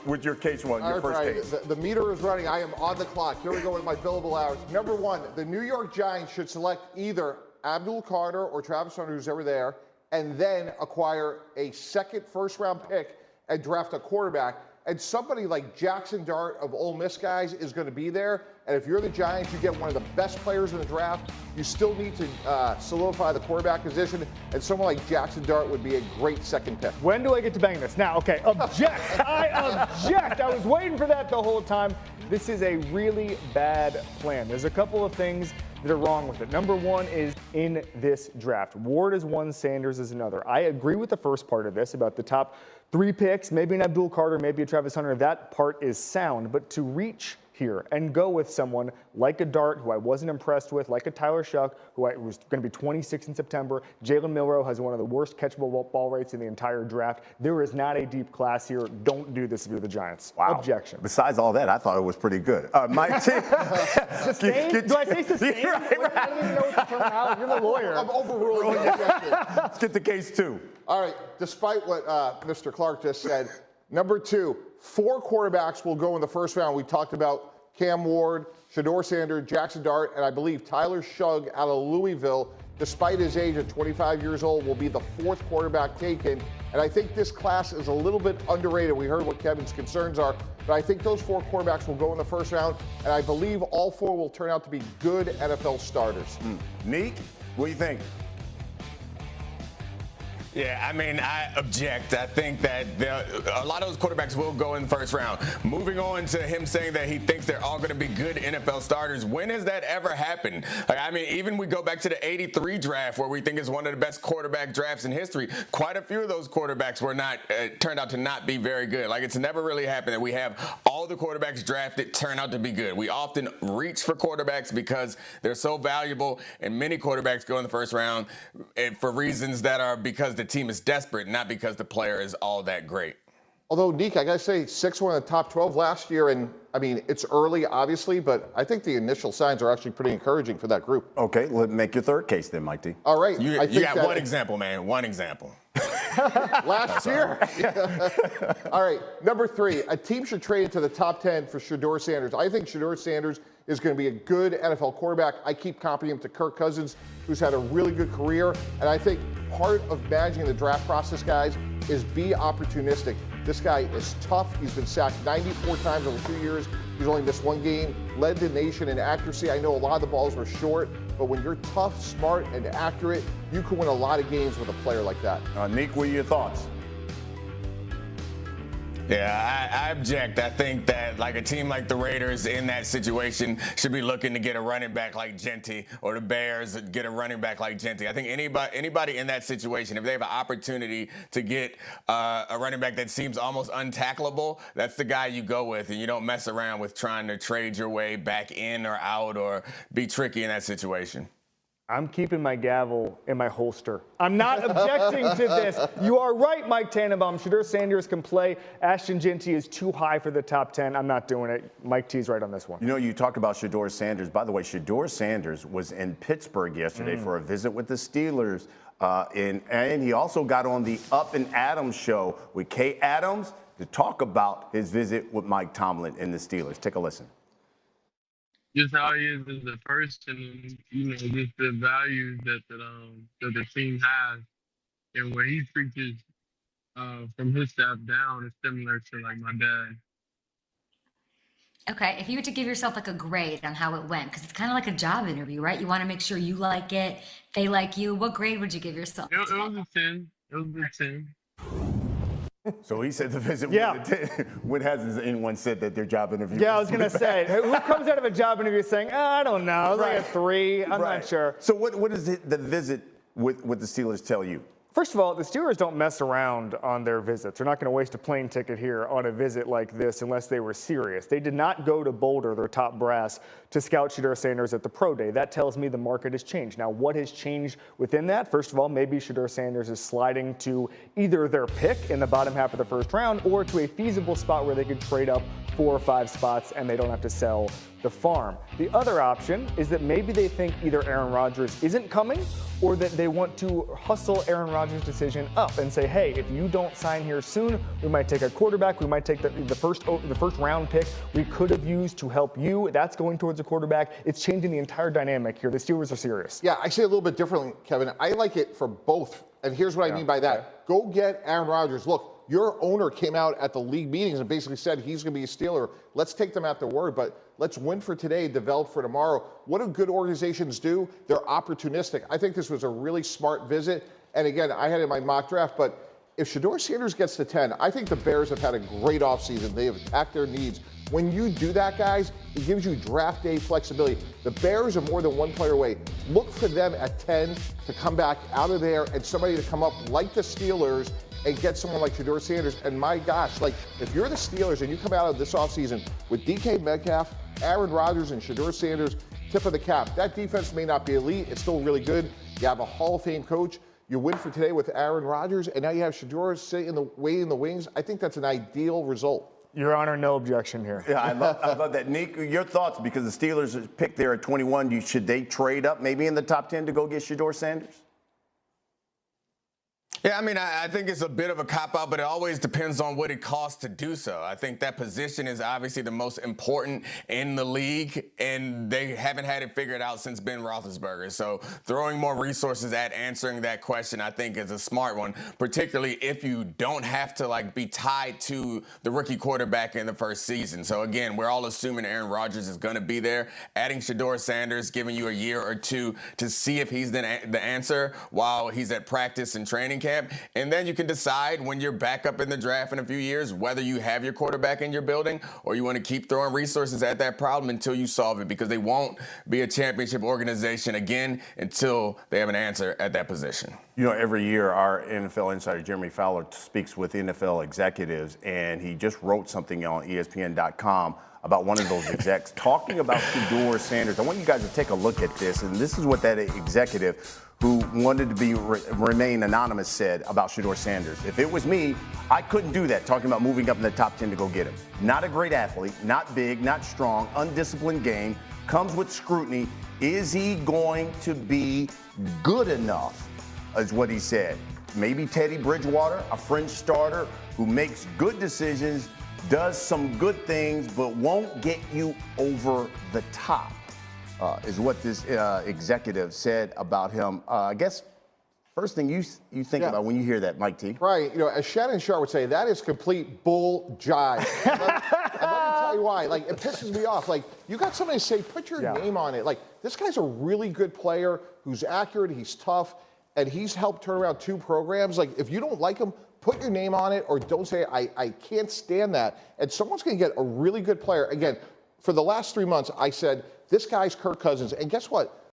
with your case one, your first case. The meter is running. I am on the clock. Here we go with my billable hours. Number one, the New York Giants should select either Abdul Carter or Travis Hunter, who's ever there, and then acquire a second first-round pick and draft a quarterback. And somebody like Jackson Dart of Ole Miss, guys, is going to be there. And if you're the Giants, you get one of the best players in the draft. You still need to solidify the quarterback position. And someone like Jackson Dart would be a great second pick. When do I get to bang this? Now, okay, object. I object. I was waiting for that the whole time. This is a really bad plan. There's a couple of things that are wrong with it. Number one is in this draft. Ward is one, Sanders is another. I agree with the first part of this about the top 3 picks, maybe an Abdul Carter, maybe a Travis Hunter. That part is sound, but to reach here and go with someone like a Dart, who I wasn't impressed with, like a Tyler Shuck, who was going to be 26 in September. Jalen Milroe has one of the worst catchable ball rates in the entire draft. There is not a deep class here. Don't do this if you're the Giants. Wow. Objection. Besides all that, I thought it was pretty good. Mike, sustained? Do I say sustained? Right. I don't even know what the terminology. You're the lawyer. I'm overruling the objection. Let's get to case 2. All right, despite what Mr. Clark just said, number 2, 4 quarterbacks will go in the first round. We talked about Cam Ward, Shedeur Sanders, Jackson Dart, and I believe Tyler Shugg out of Louisville, despite his age at 25 years old, will be the 4th quarterback taken. And I think this class is a little bit underrated. We heard what Kevin's concerns are, but I think those 4 quarterbacks will go in the first round, and I believe all 4 will turn out to be good NFL starters. Neek, what do you think? Yeah, I mean, I object. I think that a lot of those quarterbacks will go in the first round. Moving on to him saying that he thinks they're all going to be good NFL starters. When has that ever happened? Like, I mean, even we go back to the '83 draft, where we think is one of the best quarterback drafts in history. Quite a few of those quarterbacks were not turned out to not be very good. Like, it's never really happened that we have all the quarterbacks drafted turn out to be good. We often reach for quarterbacks because they're so valuable, and many quarterbacks go in the first round for reasons that are because the team is desperate, not because the player is all that great. Although, Neek, I got to say, 6 won in the top 12 last year, and I mean, it's early, obviously, but I think the initial signs are actually pretty encouraging for that group. Okay, let's make your third case then, Mike T. All right. You got one example, man. One example. Last year. All right, number 3, a team should trade into the top 10 for Shedeur Sanders. I think Shedeur Sanders is going to be a good NFL quarterback. I keep comparing him to Kirk Cousins, who's had a really good career. And I think part of managing the draft process, guys, is be opportunistic. This guy is tough. He's been sacked 94 times over 2 years. He's only missed 1 game, led the nation in accuracy. I know a lot of the balls were short, but when you're tough, smart, and accurate, you can win a lot of games with a player like that. Neek, what are your thoughts? Yeah, I object. I think that like a team like the Raiders in that situation should be looking to get a running back like Genty, or the Bears get a running back like Genty. I think anybody in that situation, if they have an opportunity to get a running back that seems almost untackleable, that's the guy you go with, and you don't mess around with trying to trade your way back in or out or be tricky in that situation. I'm keeping my gavel in my holster. I'm not objecting to this. You are right, Mike Tannenbaum. Shedeur Sanders can play. Ashton Genty is too high for the top 10. I'm not doing it. Mike T's right on this one. You know, you talked about Shedeur Sanders. By the way, Shedeur Sanders was in Pittsburgh yesterday for a visit with the Steelers. And he also got on the Up and Adams show with Kay Adams to talk about his visit with Mike Tomlin and the Steelers. Take a listen. Just how he is as a person, you know, just the values that the team has, and what he preaches from his staff down is similar to like my dad. Okay, if you were to give yourself like a grade on how it went, because it's kind of like a job interview, right? You want to make sure you like it, they like you. What grade would you give yourself? It was a 10. It was a 10. So he said the visit. Yeah. When has anyone said that their job interview? Yeah, I was going to say, who comes out of a job interview saying, I don't know, like a 3, I'm not sure. So what does the visit with the Steelers tell you? First of all, the Steelers don't mess around on their visits. They're not going to waste a plane ticket here on a visit like this unless they were serious. They did not go to Boulder, their top brass, to scout Shedeur Sanders at the Pro Day. That tells me the market has changed. Now, what has changed within that? First of all, maybe Shedeur Sanders is sliding to either their pick in the bottom half of the first round or to a feasible spot where they could trade up 4 or 5 spots and they don't have to sell the farm. The other option is that maybe they think either Aaron Rodgers isn't coming or that they want to hustle Aaron Rodgers' decision up and say, hey, if you don't sign here soon, we might take a quarterback, we might take the first round pick we could have used to help you. That's going towards a quarterback. It's changing the entire dynamic here. The Steelers are serious. Yeah, I say it a little bit differently, Kevin. I like it for both. And here's what I mean by that. Go get Aaron Rodgers. Look, your owner came out at the league meetings and basically said he's going to be a Steeler. Let's take them at their word, but let's win for today, develop for tomorrow. What do good organizations do? They're opportunistic. I think this was a really smart visit. And again, I had it in my mock draft, but if Shedeur Sanders gets to 10, I think the Bears have had a great offseason. They have attacked their needs. When you do that, guys, it gives you draft day flexibility. The Bears are more than one player away. Look for them at 10 to come back out of there and somebody to come up like the Steelers and get someone like Shedeur Sanders. And my gosh, like if you're the Steelers and you come out of this offseason with DK Metcalf, Aaron Rodgers, and Shedeur Sanders, tip of the cap. That defense may not be elite. It's still really good. You have a Hall of Fame coach. You win for today with Aaron Rodgers, and now you have Shedeur sitting waiting in the wings. I think that's an ideal result. Your Honor, no objection here. Yeah, I love that. Nick, your thoughts, because the Steelers picked there at 21. Should they trade up maybe in the top 10 to go get Shedeur Sanders? Yeah, I mean, I think it's a bit of a cop-out, but it always depends on what it costs to do so. I think that position is obviously the most important in the league, and they haven't had it figured out since Ben Roethlisberger. So throwing more resources at answering that question, I think, is a smart one, particularly if you don't have to, be tied to the rookie quarterback in the first season. So, again, we're all assuming Aaron Rodgers is going to be there. Adding Shedeur Sanders, giving you a year or two to see if he's the answer while he's at practice and training camp. And then you can decide when you're back up in the draft in a few years whether you have your quarterback in your building or you want to keep throwing resources at that problem until you solve it, because they won't be a championship organization again until they have an answer at that position. You know, every year our NFL insider Jeremy Fowler speaks with NFL executives, and he just wrote something on ESPN.com about one of those execs talking about Shedeur Sanders. I want you guys to take a look at this, and this is what that executive who wanted to remain anonymous said about Shedeur Sanders. If it was me, I couldn't do that, talking about moving up in the top 10 to go get him. Not a great athlete, not big, not strong, undisciplined game, comes with scrutiny. Is he going to be good enough, is what he said. Maybe Teddy Bridgewater, a fringe starter who makes good decisions, does some good things, but won't get you over the top. Is what this executive said about him. I guess first thing you think about when you hear that, Mike T. Right. You know, as Shannon Sharpe would say, that is complete bull jive. And let me tell you why. It pisses me off. You got somebody to say, put your name on it. This guy's a really good player who's accurate, he's tough, and he's helped turn around 2 programs. If you don't like him, put your name on it, or don't say, I can't stand that. And someone's going to get a really good player. Again, for the last 3 months, I said, this guy's Kirk Cousins. And guess what?